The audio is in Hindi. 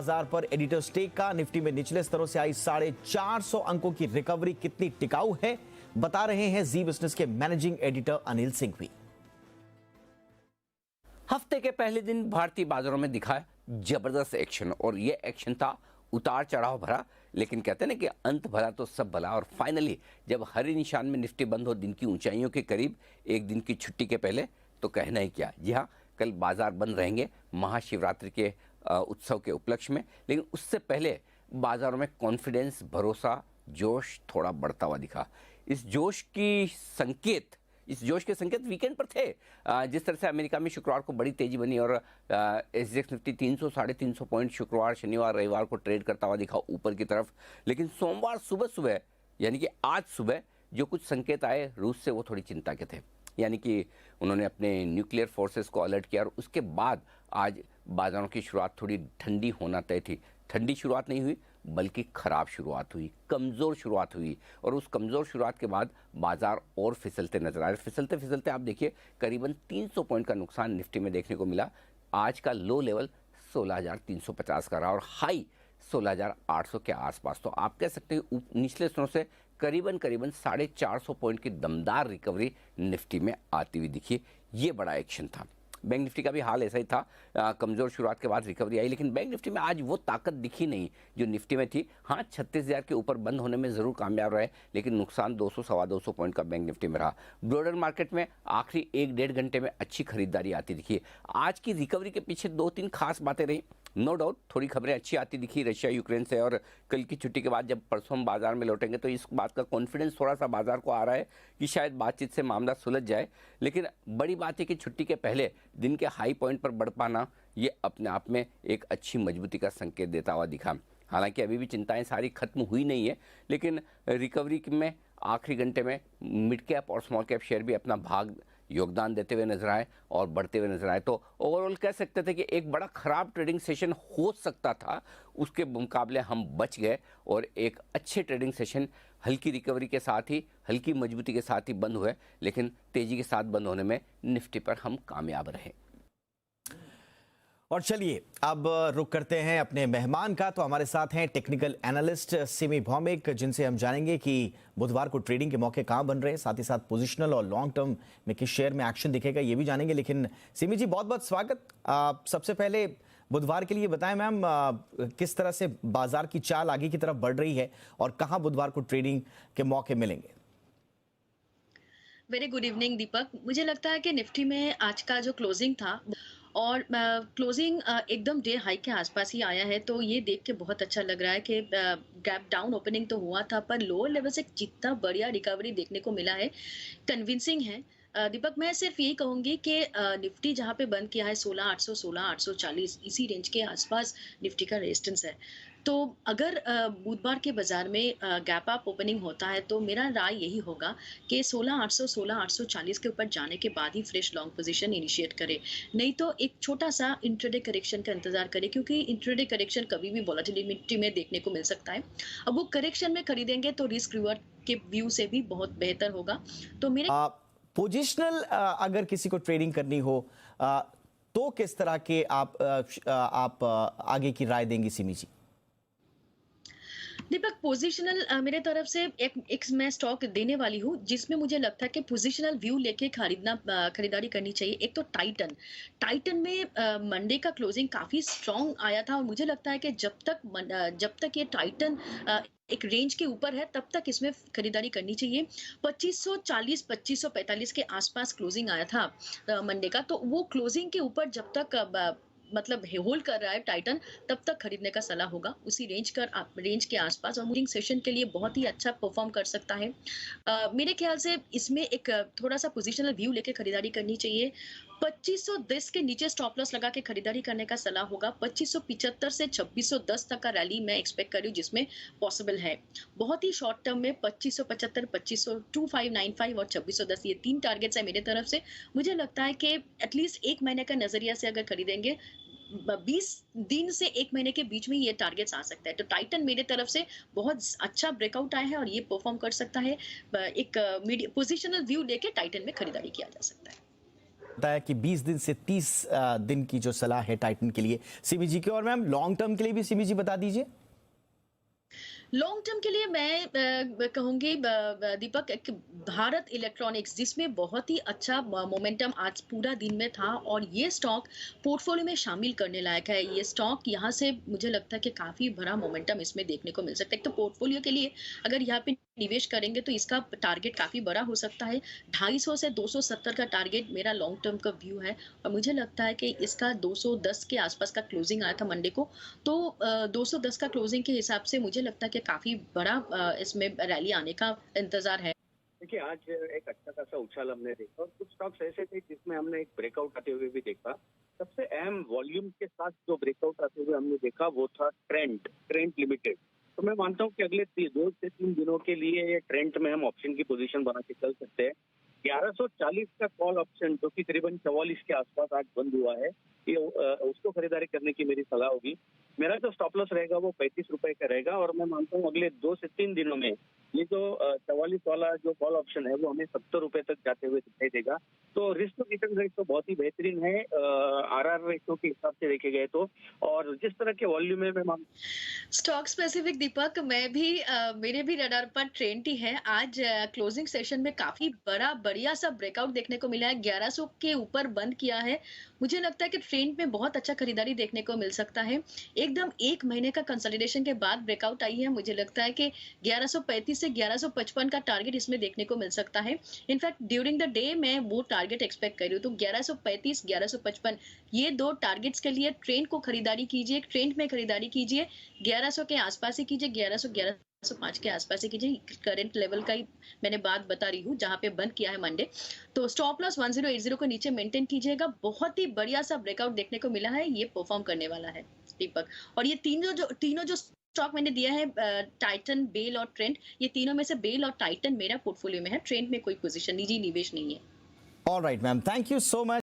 बाजार पर एडिटर स्टेक का निफ्टी में निचले स्तरों से आई 450 अंकों की रिकवरी कितनी टिकाऊ है, बता रहे हैं जी बिजनेस के मैनेजिंग एडिटर अनिल सिंघवी। हफ्ते के पहले दिन भारतीय बाजारों में दिखा जबरदस्त एक्शन और ये एक्शन था उतार चढ़ाव भरा, लेकिन कहते हैं ना कि अंत भला तो सब भला। और फाइनली जब हरे निशान में निफ्टी बंद हो दिन की ऊंचाइयों के करीब एक दिन की छुट्टी के पहले, तो कहना ही क्या। जी हाँ, कल बाजार बंद रहेंगे महाशिवरात्रि के उत्सव के उपलक्ष्य में, लेकिन उससे पहले बाजारों में कॉन्फिडेंस, भरोसा, जोश थोड़ा बढ़ता हुआ दिखा। इस जोश के संकेत वीकेंड पर थे। जिस तरह से अमेरिका में शुक्रवार को बड़ी तेजी बनी और एसजीएक्स निफ्टी 300 साढ़े 300 पॉइंट शुक्रवार, शनिवार, रविवार को ट्रेड करता हुआ दिखा ऊपर की तरफ। लेकिन सोमवार सुबह यानी कि आज सुबह जो कुछ संकेत आए रूस से, वो थोड़ी चिंता के थे। यानी कि उन्होंने अपने न्यूक्लियर फोर्सेस को अलर्ट किया और उसके बाद आज बाजारों की शुरुआत थोड़ी ठंडी होना तय थी। ठंडी शुरुआत नहीं हुई बल्कि खराब शुरुआत हुई, कमज़ोर शुरुआत हुई और उस कमज़ोर शुरुआत के बाद बाजार और फिसलते नजर आ रहे। फिसलते फिसलते आप देखिए करीबन 300 पॉइंट का नुकसान निफ्टी में देखने को मिला। आज का लो लेवल 16,350 का रहा और हाई 16,800 के आसपास। तो आप कह सकते हैं निचले स्तरों से करीबन 450 पॉइंट की दमदार रिकवरी निफ्टी में आती हुई दिखी। ये बड़ा एक्शन था। बैंक निफ्टी का भी हाल ऐसा ही था। कमज़ोर शुरुआत के बाद रिकवरी आई, लेकिन बैंक निफ्टी में आज वो ताकत दिखी नहीं जो निफ्टी में थी। हाँ, 36,000 के ऊपर बंद होने में ज़रूर कामयाब रहे, लेकिन नुकसान 200 सवा 200 पॉइंट का बैंक निफ्टी में रहा। ब्रॉडर मार्केट में आखिरी 1-1.5 घंटे में अच्छी खरीदारी आती दिखी। आज की रिकवरी के पीछे 2-3 खास बातें रही। नो डाउट थोड़ी खबरें अच्छी आती दिखी रशिया यूक्रेन से, और कल की छुट्टी के बाद जब परसों हम बाजार में लौटेंगे तो इस बात का कॉन्फिडेंस थोड़ा सा बाजार को आ रहा है कि शायद बातचीत से मामला सुलझ जाए। लेकिन बड़ी बात है कि छुट्टी के पहले दिन के हाई पॉइंट पर बढ़ पाना ये अपने आप में एक अच्छी मजबूती का संकेत देता हुआ दिखा। हालांकि अभी भी चिंताएं सारी खत्म हुई नहीं है, लेकिन रिकवरी में आखिरी घंटे में मिड कैप और स्मॉल कैप शेयर भी अपना भाग योगदान देते हुए नजर आए और बढ़ते हुए नजर आए। तो ओवरऑल कह सकते थे कि एक बड़ा खराब ट्रेडिंग सेशन हो सकता था, उसके मुकाबले हम बच गए और एक अच्छे ट्रेडिंग सेशन हल्की रिकवरी के साथ ही, हल्की मजबूती के साथ ही बंद हुए, लेकिन तेजी के साथ बंद होने में निफ्टी पर हम कामयाब रहे। और चलिए अब रुक करते हैं अपने मेहमान का। तो हमारे साथ हैं टेक्निकल एनालिस्ट सिमी भौमिक, जिनसे हम जानेंगे कि बुधवार को ट्रेडिंग के मौके कहां बन रहे हैं, साथ ही साथ पोजिशनल और लॉन्ग टर्म में किस शेयर में एक्शन दिखेगा ये भी जानेंगे। लेकिन सिमी जी बहुत बहुत स्वागत। सबसे पहले बुधवार के लिए बताएं मैम, किस तरह से बाजार की चाल आगे की तरफ बढ़ रही है और कहां बुधवार को ट्रेडिंग के मौके मिलेंगे? वेरी गुड इवनिंग दीपक। मुझे लगता है कि निफ्टी में आज का जो क्लोजिंग था और क्लोजिंग एकदम डे हाई के आसपास ही आया है, तो ये देख के बहुत अच्छा लग रहा है कि गैप डाउन ओपनिंग तो हुआ था पर लोअर लेवल से जितना बढ़िया रिकवरी देखने को मिला है कन्विंसिंग है। दीपक, मैं सिर्फ यही कहूंगी कि निफ्टी जहां पे बंद किया है 16,800 16,840 इसी रेंज के आसपास निफ्टी का रेजिस्टेंस है। तो अगर बुधवार के बाजार में गैप अप ओपनिंग होता है तो मेरा राय यही होगा कि 16,800 16,840 के ऊपर जाने के बाद ही फ्रेश लॉन्ग पोजीशन इनिशिएट करे, नहीं तो एक छोटा सा इंट्राडे करेक्शन का इंतजार करे, क्योंकि इंट्राडे करेक्शन कभी भी वोलेटिलिटी में देखने को मिल सकता है। अब वो करेक्शन में खरीदेंगे तो रिस्क रिवॉर्ड के व्यू से भी बहुत बेहतर होगा। तो मेरे पोजिशनल अगर किसी को ट्रेडिंग करनी हो तो किस तरह के आप आगे की राय देंगी सिमी जी? दीपक, पोजिशनल मेरे तरफ से एक मैं स्टॉक देने वाली हूँ जिसमें मुझे लगता है कि पोजिशनल व्यू लेके खरीदारी करनी चाहिए। एक तो टाइटन में मंडे का क्लोजिंग काफी स्ट्रांग आया था और मुझे लगता है कि जब तक ये टाइटन एक रेंज के ऊपर है तब तक इसमें खरीदारी करनी चाहिए। 2540 2545 के आसपास क्लोजिंग आया था मंडे का, तो वो क्लोजिंग के ऊपर जब तक मतलब होल्ड कर रहा है टाइटन, तब तक खरीदने का सलाह होगा उसी रेंज के आसपास, और मूविंग सेशन के लिए बहुत ही अच्छा परफॉर्म कर सकता है। मेरे ख्याल से इसमें एक थोड़ा सा पोजिशनल व्यू लेके खरीदारी करनी चाहिए। 2510 के नीचे स्टॉप लॉस लगा के खरीदारी करने का सलाह होगा। 2575 से 2610 तक का रैली मैं एक्सपेक्ट कर रही हूँ जिसमें पॉसिबल है। बहुत ही शॉर्ट टर्म में 2575 2595 और 2610 ये 3 टारगेट्स है मेरे तरफ से। मुझे लगता है कि एटलीस्ट 1 महीने का नजरिया से अगर खरीदेंगे 20 दिन से 1 महीने के बीच में ये टारगेट्स आ सकता है। तो टाइटन मेरे तरफ से बहुत अच्छा ब्रेकआउट आया है और ये परफॉर्म कर सकता है। एक पोजिशनल व्यू लेके टाइटन में खरीदारी किया जा सकता है। बताया कि 20 दिन से 30 दिन की जो सलाह है टाइटन के लिए सीबीजी की। और मैम लॉन्ग टर्म के लिए भी सीबीजी बता दीजिए। लॉन्ग टर्म के लिए मैं कहूंगी दीपक एक भारत इलेक्ट्रॉनिक्स जिसमें बहुत ही अच्छा मोमेंटम आज पूरा दिन में था और ये स्टॉक पोर्टफोलियो में शामिल करने लायक है। ये स्टॉक यहाँ से मुझे लगता है कि काफी बड़ा मोमेंटम इसमें देखने को मिल सकता है। एक तो पोर्टफोलियो के लिए अगर यहाँ पे निवेश करेंगे तो इसका टारगेट काफी बड़ा हो सकता है। 250 से 270 का टारगेट मेरा लॉन्ग टर्म का व्यू है और मुझे लगता है कि इसका 210 के आसपास का क्लोजिंग आया था मंडे को, तो 210 का क्लोजिंग के हिसाब से मुझे लगता है कि काफी बड़ा इसमें रैली आने का इंतजार है। देखिए, आज एक अच्छा खासा उछाल हमने देखा और कुछ स्टॉक्स ऐसे थे जिसमें हमने एक ब्रेकआउट आते हुए भी देखा। सबसे अहम वॉल्यूम के साथ जो ब्रेकआउट आते हुए हमने देखा वो था ट्रेंट लिमिटेड। तो मैं मानता हूँ कि अगले 2 से 3 दिनों के लिए ये ट्रेंट में हम ऑप्शन की पोजीशन बना के चल सकते हैं। 1140 का कॉल ऑप्शन जो कि करीबन 44 के आसपास आज बंद हुआ है, ये उसको खरीदारी करने की मेरी सलाह होगी। मेरा जो स्टॉप लॉस रहेगा वो 35 रुपए का रहेगा और मैं मानता हूँ अगले 2 से 3 दिनों में ये जो 44 वाला जो कॉल ऑप्शन है वो हमें 70 रुपए तक जाते हुए दिखाई देगा। तो रिस्क टू रिटर्न रेशियो बहुत ही बेहतरीन है आरआर रेशियो के हिसाब से देखे गए तो। और जिस तरह के वॉल्यूम में मैं स्टॉक स्पेसिफिक दीपक मैं भी मेरे भी रडार पर ट्रेंड ही है। आज क्लोजिंग सेशन में काफी बढ़िया सा ब्रेकआउट देखने को मिला है। 1100 के ऊपर बंद किया है। मुझे लगता है कि ट्रेंड में बहुत अच्छा खरीदारी देखने को मिल सकता है। एकदम 1 महीने का कंसोलिडेशन के बाद ब्रेकआउट आई है। मुझे लगता है कि 1135 से 1155 का टारगेट इसमें देखने को मिल सकता है। इनफैक्ट ड्यूरिंग द डे मैं वो टारगेट एक्सपेक्ट कर रही हूँ। तो 1135 1155 ये 2 टारगेट्स के लिए ट्रेंड को खरीदारी कीजिए, ट्रेंड में खरीदारी कीजिए। 1100 के आसपास ही कीजिए, 1105 के आसपास ही कीजिए। करंट लेवल का ही मैंने बात बता रही हूँ जहां पे बंद किया है मंडे। तो स्टॉप लॉस 1080 को नीचे मेंटेन कीजिएगा। बहुत ही बढ़िया सा ब्रेकआउट देखने को मिला है। ये परफॉर्म करने वाला है दीपक। और ये तीनों जो स्टॉक मैंने दिया है टाइटन, बेल और ट्रेंड, ये तीनों में से बेल और टाइटन मेरा पोर्टफोलियो में है। ट्रेंड में कोई पोजीशन निजी निवेश नहीं है। Alright ma'am, thank you so much.